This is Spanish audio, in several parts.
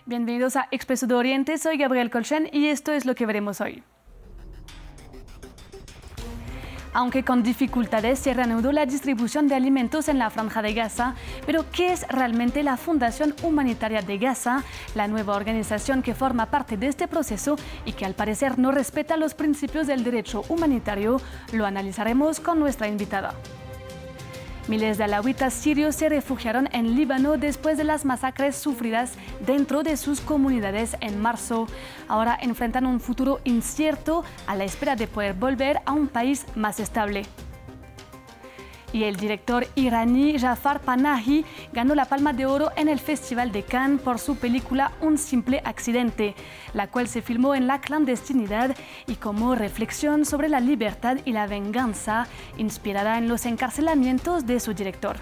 Bienvenidos a Expreso de Oriente, soy Gabriel Colchen y esto es lo que veremos hoy. Aunque con dificultades se reanudó la distribución de alimentos en la Franja de Gaza, pero ¿qué es realmente la Fundación Humanitaria de Gaza, la nueva organización que forma parte de este proceso y que al parecer no respeta los principios del derecho humanitario? Lo analizaremos con nuestra invitada. Miles de alawitas sirios se refugiaron en Líbano después de las masacres sufridas dentro de sus comunidades en marzo. Ahora enfrentan un futuro incierto a la espera de poder volver a un país más estable. Y el director iraní Jafar Panahi ganó la Palma de Oro en el Festival de Cannes por su película Un simple accidente, la cual se filmó en la clandestinidad y como reflexión sobre la libertad y la venganza, inspirada en los encarcelamientos de su director.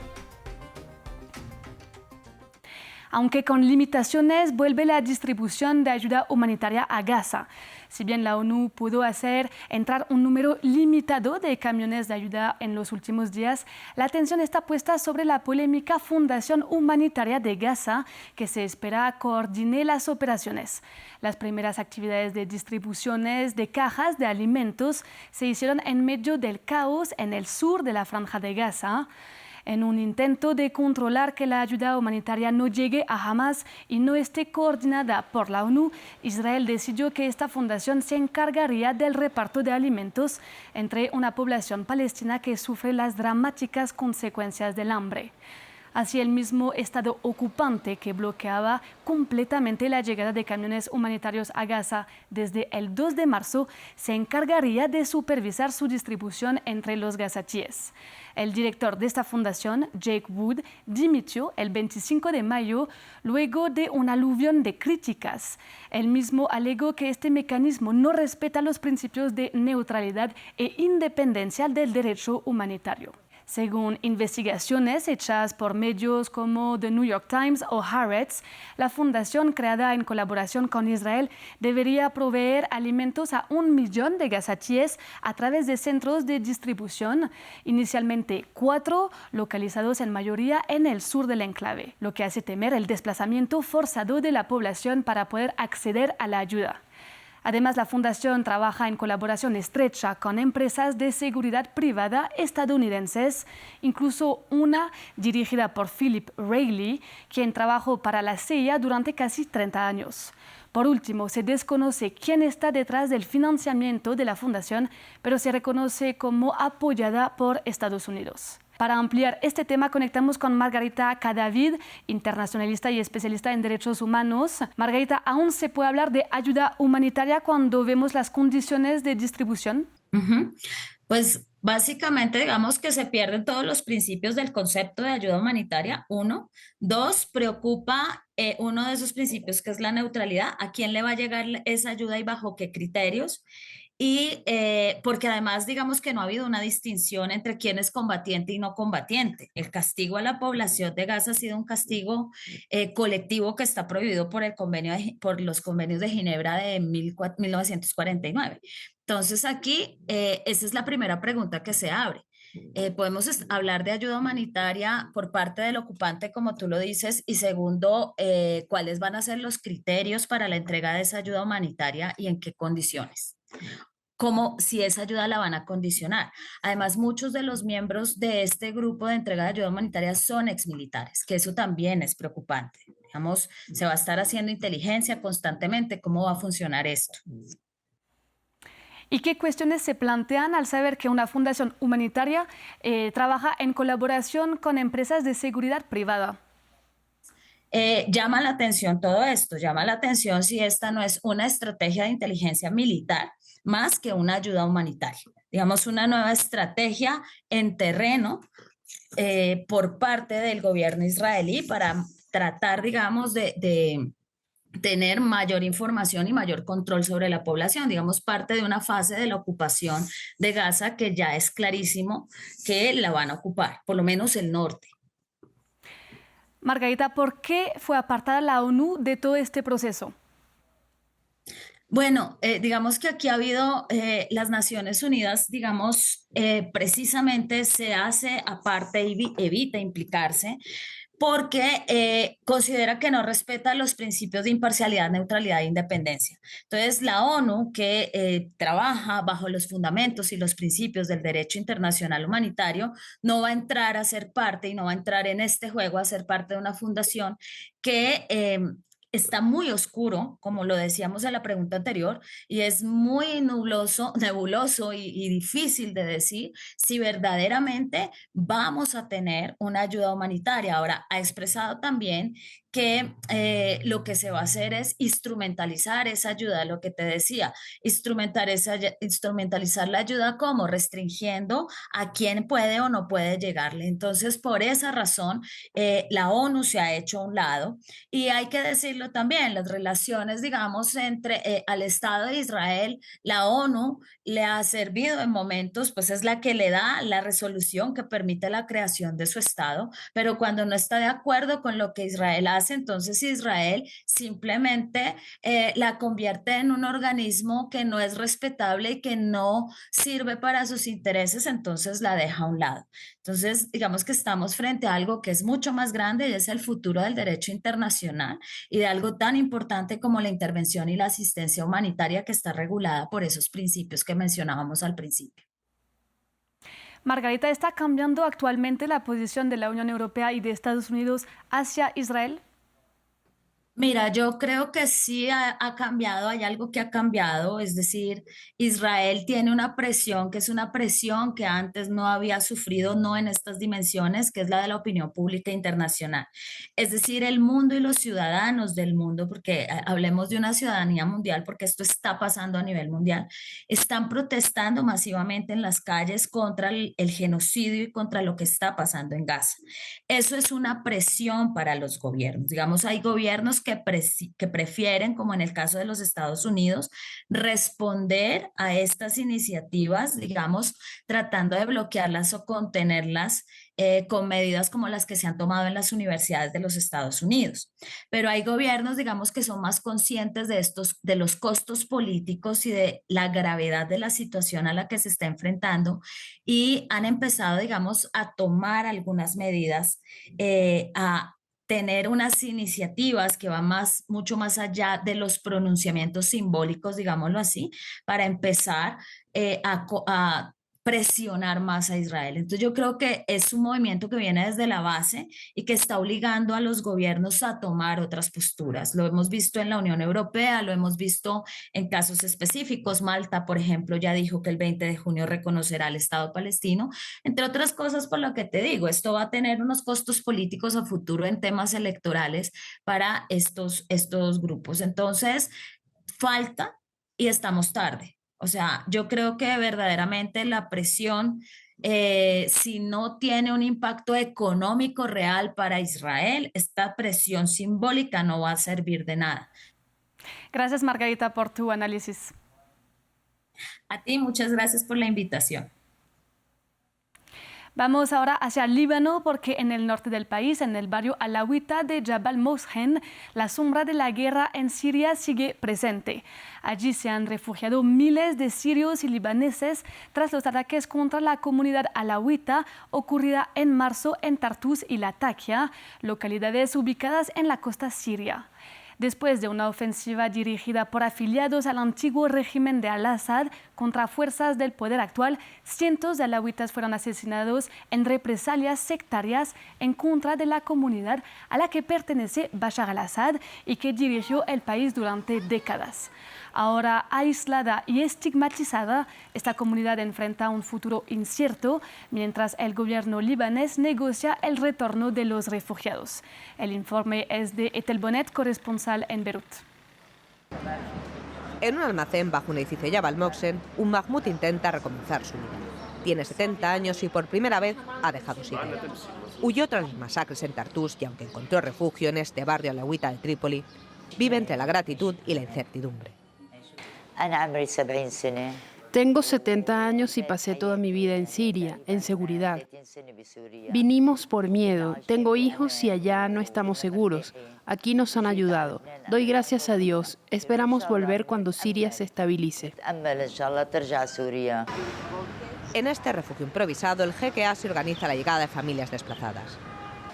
Aunque con limitaciones, vuelve la distribución de ayuda humanitaria a Gaza. Si bien la ONU pudo hacer entrar un número limitado de camiones de ayuda en los últimos días, la atención está puesta sobre la polémica Fundación Humanitaria de Gaza, que se espera coordine las operaciones. Las primeras actividades de distribuciones de cajas de alimentos se hicieron en medio del caos en el sur de la Franja de Gaza. En un intento de controlar que la ayuda humanitaria no llegue a Hamas y no esté coordinada por la ONU, Israel decidió que esta fundación se encargaría del reparto de alimentos entre una población palestina que sufre las dramáticas consecuencias del hambre. Así, el mismo Estado ocupante que bloqueaba completamente la llegada de camiones humanitarios a Gaza desde el 2 de marzo se encargaría de supervisar su distribución entre los gazatíes. El director de esta fundación, Jake Wood, dimitió el 25 de mayo luego de un aluvión de críticas. Él mismo alegó que este mecanismo no respeta los principios de neutralidad e independencia del derecho humanitario. Según investigaciones hechas por medios como The New York Times o Haaretz, la fundación creada en colaboración con Israel debería proveer alimentos a 1 millón de gazatíes a través de centros de distribución, inicialmente 4, localizados en mayoría en el sur del enclave, lo que hace temer el desplazamiento forzado de la población para poder acceder a la ayuda. Además, la fundación trabaja en colaboración estrecha con empresas de seguridad privada estadounidenses, incluso una dirigida por Philip Reilly, quien trabajó para la CIA durante casi 30 años. Por último, se desconoce quién está detrás del financiamiento de la fundación, pero se reconoce como apoyada por Estados Unidos. Para ampliar este tema, conectamos con Margarita Cadavid, internacionalista y especialista en derechos humanos. Margarita, ¿aún se puede hablar de ayuda humanitaria cuando vemos las condiciones de distribución? Pues básicamente digamos que se pierden todos los principios del concepto de ayuda humanitaria, uno. Dos, preocupa uno de esos principios que es la neutralidad, a quién le va a llegar esa ayuda y bajo qué criterios. Y porque además digamos que no ha habido una distinción entre quién es combatiente y no combatiente. El castigo a la población de Gaza ha sido un castigo colectivo que está prohibido por por los convenios de Ginebra de 1949. Entonces aquí esa es la primera pregunta que se abre. Podemos hablar de ayuda humanitaria por parte del ocupante, como tú lo dices, y segundo, cuáles van a ser los criterios para la entrega de esa ayuda humanitaria y en qué condiciones, como si esa ayuda la van a condicionar. Además, muchos de los miembros de este grupo de entrega de ayuda humanitaria son exmilitares, que eso también es preocupante. Digamos, se va a estar haciendo inteligencia constantemente, ¿cómo va a funcionar esto? ¿Y qué cuestiones se plantean al saber que una fundación humanitaria trabaja en colaboración con empresas de seguridad privada? Llama la atención todo esto, llama la atención si esta no es una estrategia de inteligencia militar más que una ayuda humanitaria. Digamos, una nueva estrategia en terreno por parte del gobierno israelí para tratar, digamos, de tener mayor información y mayor control sobre la población, digamos, parte de una fase de la ocupación de Gaza que ya es clarísimo que la van a ocupar, por lo menos el norte. Margarita, ¿por qué fue apartada la ONU de todo este proceso? Bueno, digamos que aquí ha habido las Naciones Unidas, digamos, precisamente se hace aparte y evita implicarse porque considera que no respeta los principios de imparcialidad, neutralidad e independencia. Entonces, la ONU, que trabaja bajo los fundamentos y los principios del derecho internacional humanitario, no va a entrar a ser parte y no va a entrar en este juego a ser parte de una fundación que está muy oscuro, como lo decíamos en la pregunta anterior, y es muy nebuloso y difícil de decir si verdaderamente vamos a tener una ayuda humanitaria. Ahora, ha expresado también que lo que se va a hacer es instrumentalizar esa ayuda, lo que te decía, instrumentalizar la ayuda como restringiendo a quién puede o no puede llegarle. Entonces, por esa razón, la ONU se ha hecho a un lado y hay que decirlo también, las relaciones, digamos, entre al Estado de Israel, la ONU le ha servido en momentos, pues es la que le da la resolución que permite la creación de su Estado, pero cuando no está de acuerdo con lo que Israel hace, entonces Israel simplemente la convierte en un organismo que no es respetable y que no sirve para sus intereses, entonces la deja a un lado. Entonces, digamos que estamos frente a algo que es mucho más grande y es el futuro del derecho internacional y de algo tan importante como la intervención y la asistencia humanitaria que está regulada por esos principios que mencionábamos al principio. Margarita, ¿está cambiando actualmente la posición de la Unión Europea y de Estados Unidos hacia Israel? Mira, yo creo que sí ha cambiado, hay algo que ha cambiado, es decir, Israel tiene una presión que es una presión que antes no había sufrido, no en estas dimensiones, que es la de la opinión pública internacional. Es decir, el mundo y los ciudadanos del mundo, porque hablemos de una ciudadanía mundial, porque esto está pasando a nivel mundial, están protestando masivamente en las calles contra el genocidio y contra lo que está pasando en Gaza. Eso es una presión para los gobiernos. Digamos, hay gobiernos que prefieren, como en el caso de los Estados Unidos, responder a estas iniciativas, digamos, tratando de bloquearlas o contenerlas con medidas como las que se han tomado en las universidades de los Estados Unidos. Pero hay gobiernos, digamos, que son más conscientes de estos, de los costos políticos y de la gravedad de la situación a la que se está enfrentando y han empezado, digamos, a tomar algunas medidas, a tener unas iniciativas que van mucho más allá de los pronunciamientos simbólicos, digámoslo así, para empezar a presionar más a Israel. Entonces yo creo que es un movimiento que viene desde la base y que está obligando a los gobiernos a tomar otras posturas. Lo hemos visto en la Unión Europea, lo hemos visto en casos específicos. Malta, por ejemplo, ya dijo que el 20 de junio reconocerá al Estado palestino, entre otras cosas por lo que te digo, esto va a tener unos costos políticos a futuro en temas electorales para estos grupos. Entonces, falta y estamos tarde. O sea, yo creo que verdaderamente la presión, si no tiene un impacto económico real para Israel, esta presión simbólica no va a servir de nada. Gracias, Margarita, por tu análisis. A ti, muchas gracias por la invitación. Vamos ahora hacia el Líbano porque en el norte del país, en el barrio alawita de Jabal Moshen, la sombra de la guerra en Siria sigue presente. Allí se han refugiado miles de sirios y libaneses tras los ataques contra la comunidad alawita ocurrida en marzo en Tartus y Latakia, localidades ubicadas en la costa siria. Después de una ofensiva dirigida por afiliados al antiguo régimen de Al-Assad contra fuerzas del poder actual, cientos de alawitas fueron asesinados en represalias sectarias en contra de la comunidad a la que pertenece Bashar al-Assad y que dirigió el país durante décadas. Ahora aislada y estigmatizada, esta comunidad enfrenta un futuro incierto mientras el gobierno libanés negocia el retorno de los refugiados. El informe es de Etel Bonet, corresponsal en Beirut. En un almacén bajo un edificio Jabal Moshen, un Mahmoud intenta recomenzar su vida. Tiene 70 años y por primera vez ha dejado Siria. Huyó tras las masacres en Tartus y aunque encontró refugio en este barrio alawita de Trípoli, vive entre la gratitud y la incertidumbre. Tengo 70 años y pasé toda mi vida en Siria, en seguridad. Vinimos por miedo, tengo hijos y allá no estamos seguros. Aquí nos han ayudado. Doy gracias a Dios. Esperamos volver cuando Siria se estabilice. En este refugio improvisado, el GKA se organiza la llegada de familias desplazadas.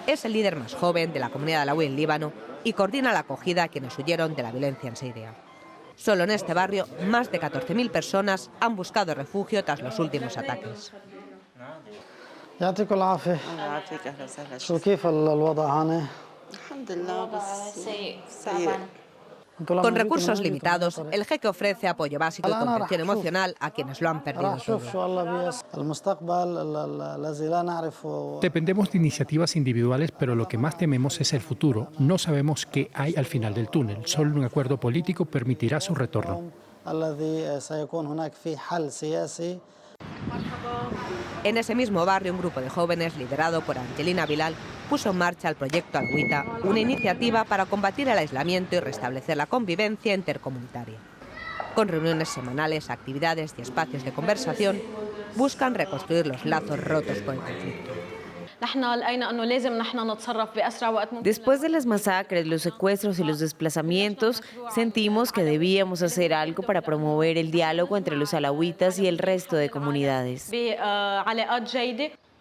Es el líder más joven de la comunidad alawí en Líbano y coordina la acogida a quienes huyeron de la violencia en Siria. Solo en este barrio, más de 14.000 personas han buscado refugio tras los últimos ataques. Con recursos limitados, el jeque ofrece apoyo básico y contención emocional a quienes lo han perdido todo. Dependemos de iniciativas individuales, pero lo que más tememos es el futuro. No sabemos qué hay al final del túnel. Solo un acuerdo político permitirá su retorno. En ese mismo barrio, un grupo de jóvenes, liderado por Angelina Bilal, puso en marcha el proyecto Alawita, una iniciativa para combatir el aislamiento y restablecer la convivencia intercomunitaria. Con reuniones semanales, actividades y espacios de conversación, buscan reconstruir los lazos rotos por el conflicto. Después de las masacres, los secuestros y los desplazamientos, sentimos que debíamos hacer algo para promover el diálogo entre los alawitas y el resto de comunidades.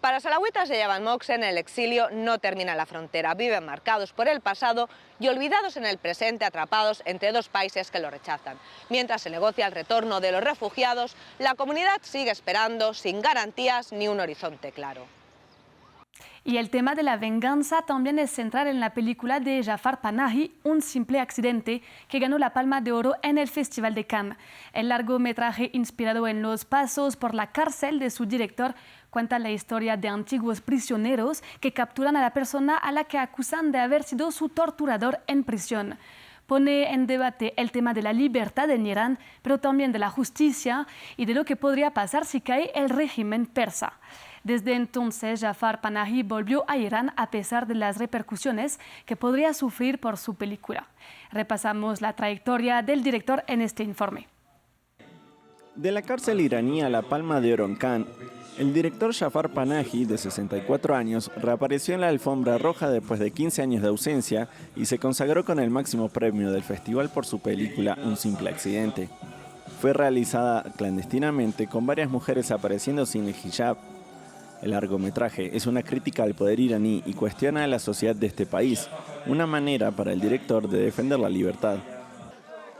Para los alawitas de Jabal Moksen, el exilio no termina en la frontera. Viven marcados por el pasado y olvidados en el presente, atrapados entre dos países que lo rechazan. Mientras se negocia el retorno de los refugiados, la comunidad sigue esperando, sin garantías ni un horizonte claro. Y el tema de la venganza también es central en la película de Jafar Panahi, Un simple accidente, que ganó la Palma de Oro en el Festival de Cannes. El largometraje, inspirado en los pasos por la cárcel de su director, cuenta la historia de antiguos prisioneros que capturan a la persona a la que acusan de haber sido su torturador en prisión. Pone en debate el tema de la libertad en Irán, pero también de la justicia y de lo que podría pasar si cae el régimen persa. Desde entonces, Jafar Panahi volvió a Irán a pesar de las repercusiones que podría sufrir por su película. Repasamos la trayectoria del director en este informe. De la cárcel iraní a la Palma de Oro en Cannes, el director Jafar Panahi, de 64 años, reapareció en la alfombra roja después de 15 años de ausencia y se consagró con el máximo premio del festival por su película Un simple accidente. Fue realizada clandestinamente con varias mujeres apareciendo sin el hijab. El largometraje es una crítica al poder iraní y cuestiona a la sociedad de este país, una manera para el director de defender la libertad.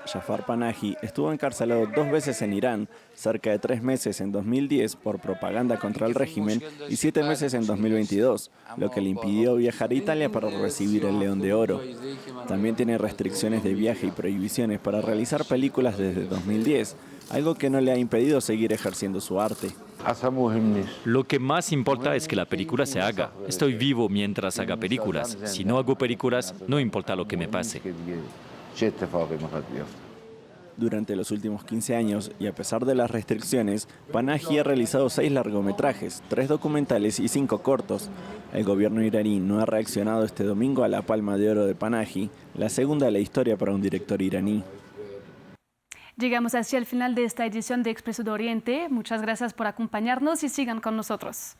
Jafar Panahi estuvo encarcelado 2 veces en Irán, cerca de 3 meses en 2010 por propaganda contra el régimen y 7 meses en 2022, lo que le impidió viajar a Italia para recibir el León de Oro. También tiene restricciones de viaje y prohibiciones para realizar películas desde 2010, algo que no le ha impedido seguir ejerciendo su arte. Lo que más importa es que la película se haga. Estoy vivo mientras haga películas. Si no hago películas, no importa lo que me pase. Durante los últimos 15 años, y a pesar de las restricciones, Panahi ha realizado 6 largometrajes, 3 documentales y 5 cortos. El gobierno iraní no ha reaccionado este domingo a la Palma de Oro de Panahi, la segunda de la historia para un director iraní. Llegamos así al final de esta edición de Expreso de Oriente. Muchas gracias por acompañarnos y sigan con nosotros.